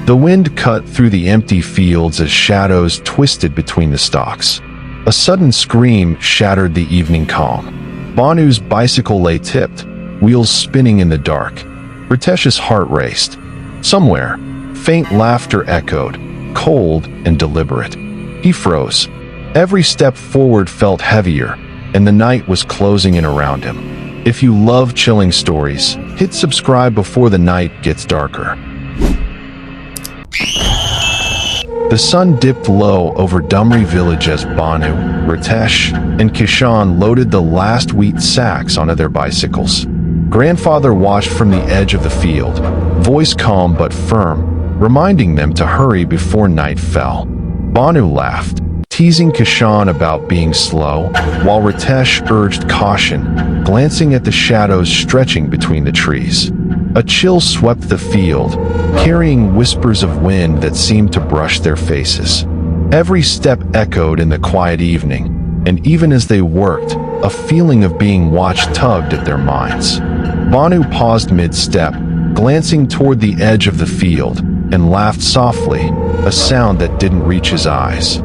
The wind cut through the empty fields as shadows twisted between the stalks. A sudden scream shattered the evening calm. Bhanu's bicycle lay tipped, wheels spinning in the dark. Ritesh's heart raced. Somewhere, faint laughter echoed, cold and deliberate. He froze. Every step forward felt heavier, and the night was closing in around him. If you love chilling stories, hit subscribe before the night gets darker. The sun dipped low over Dumri Village as Bhanu, Ritesh, and Kishan loaded the last wheat sacks onto their bicycles. Grandfather watched from the edge of the field, voice calm but firm, reminding them to hurry before night fell. Bhanu laughed, teasing Kishan about being slow, while Ritesh urged caution, glancing at the shadows stretching between the trees. A chill swept the field, carrying whispers of wind that seemed to brush their faces. Every step echoed in the quiet evening, and even as they worked, a feeling of being watched tugged at their minds. Bhanu paused mid-step, glancing toward the edge of the field, and laughed softly, a sound that didn't reach his eyes.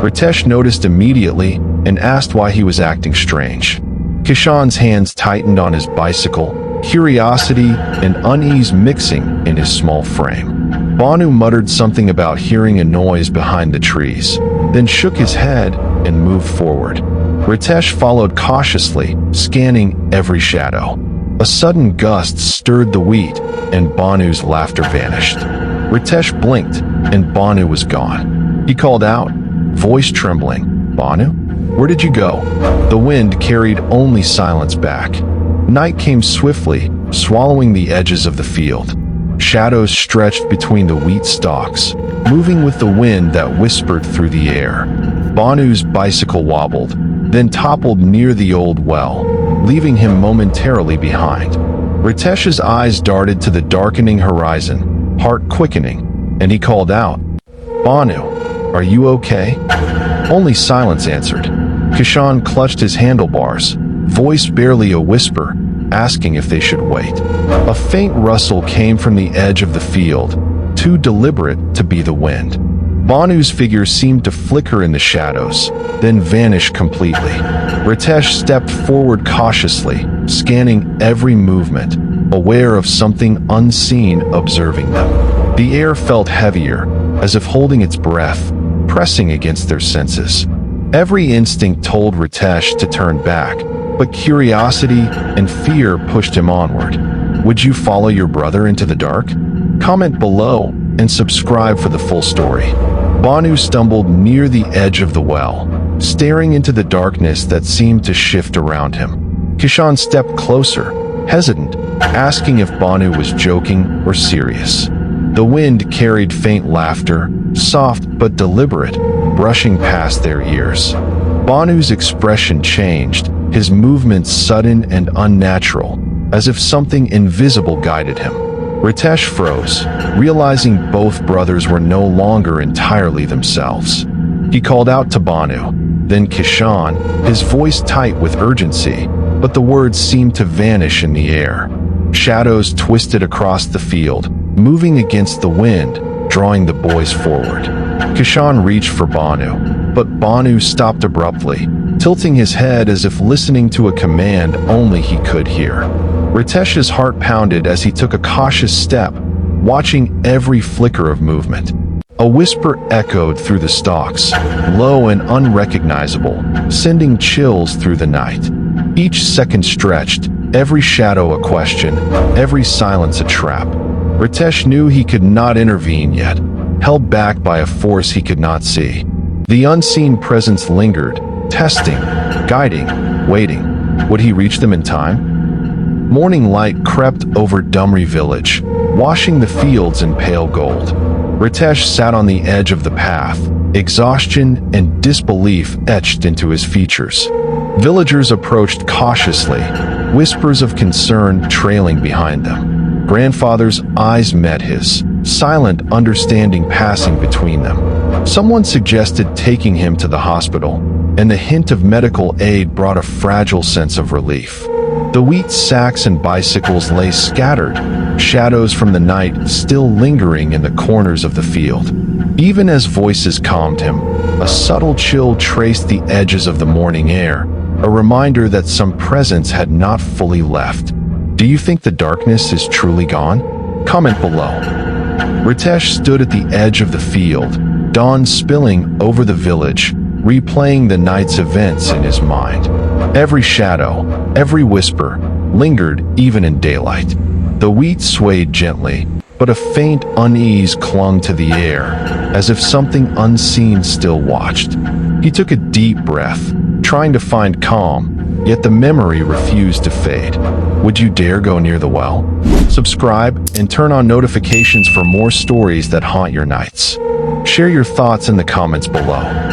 Ritesh noticed immediately and asked why he was acting strange. Kishan's hands tightened on his bicycle, curiosity and unease mixing in his small frame. Bhanu muttered something about hearing a noise behind the trees, then shook his head and moved forward. Ritesh followed cautiously, scanning every shadow. A sudden gust stirred the wheat, and Bhanu's laughter vanished. Ritesh blinked, and Bhanu was gone. He called out, voice trembling, "Bhanu? Where did you go?" The wind carried only silence back. Night came swiftly, swallowing the edges of the field. Shadows stretched between the wheat stalks, moving with the wind that whispered through the air. Bhanu's bicycle wobbled, then toppled near the old well, leaving him momentarily behind. Ritesh's eyes darted to the darkening horizon, heart quickening, and he called out, "Bhanu, are you okay?" Only silence answered. Kishan clutched his handlebars, voice barely a whisper, asking if they should wait. A faint rustle came from the edge of the field, too deliberate to be the wind. Bhanu's figure seemed to flicker in the shadows, then vanish completely. Ritesh stepped forward cautiously, scanning every movement, aware of something unseen observing them. The air felt heavier, as if holding its breath, pressing against their senses. Every instinct told Ritesh to turn back, but curiosity and fear pushed him onward. Would you follow your brother into the dark? Comment below and subscribe for the full story. Bhanu stumbled near the edge of the well, staring into the darkness that seemed to shift around him. Kishan stepped closer, hesitant, asking if Bhanu was joking or serious. The wind carried faint laughter, soft but deliberate, brushing past their ears. Bhanu's expression changed, his movements sudden and unnatural, as if something invisible guided him. Ritesh froze, realizing both brothers were no longer entirely themselves. He called out to Bhanu, then Kishan, his voice tight with urgency, but the words seemed to vanish in the air. Shadows twisted across the field, moving against the wind, drawing the boys forward. Kishan reached for Bhanu, but Bhanu stopped abruptly, tilting his head as if listening to a command only he could hear. Ritesh's heart pounded as he took a cautious step, watching every flicker of movement. A whisper echoed through the stalks, low and unrecognizable, sending chills through the night. Each second stretched, every shadow a question, every silence a trap. Ritesh knew he could not intervene yet, held back by a force he could not see. The unseen presence lingered, testing, guiding, waiting. Would he reach them in time? Morning light crept over Dumri Village, washing the fields in pale gold. Ritesh sat on the edge of the path, exhaustion and disbelief etched into his features. Villagers approached cautiously, whispers of concern trailing behind them. Grandfather's eyes met his, silent understanding passing between them. Someone suggested taking him to the hospital, and the hint of medical aid brought a fragile sense of relief. The wheat sacks and bicycles lay scattered, shadows from the night still lingering in the corners of the field. Even as voices calmed him, a subtle chill traced the edges of the morning air, a reminder that some presence had not fully left. Do you think the darkness is truly gone? Comment below. Ritesh stood at the edge of the field, dawn spilling over the village, replaying the night's events in his mind. Every shadow, every whisper, lingered even in daylight. The wheat swayed gently, but a faint unease clung to the air, as if something unseen still watched. He took a deep breath, trying to find calm, yet the memory refused to fade. Would you dare go near the well? Subscribe and turn on notifications for more stories that haunt your nights. Share your thoughts in the comments below.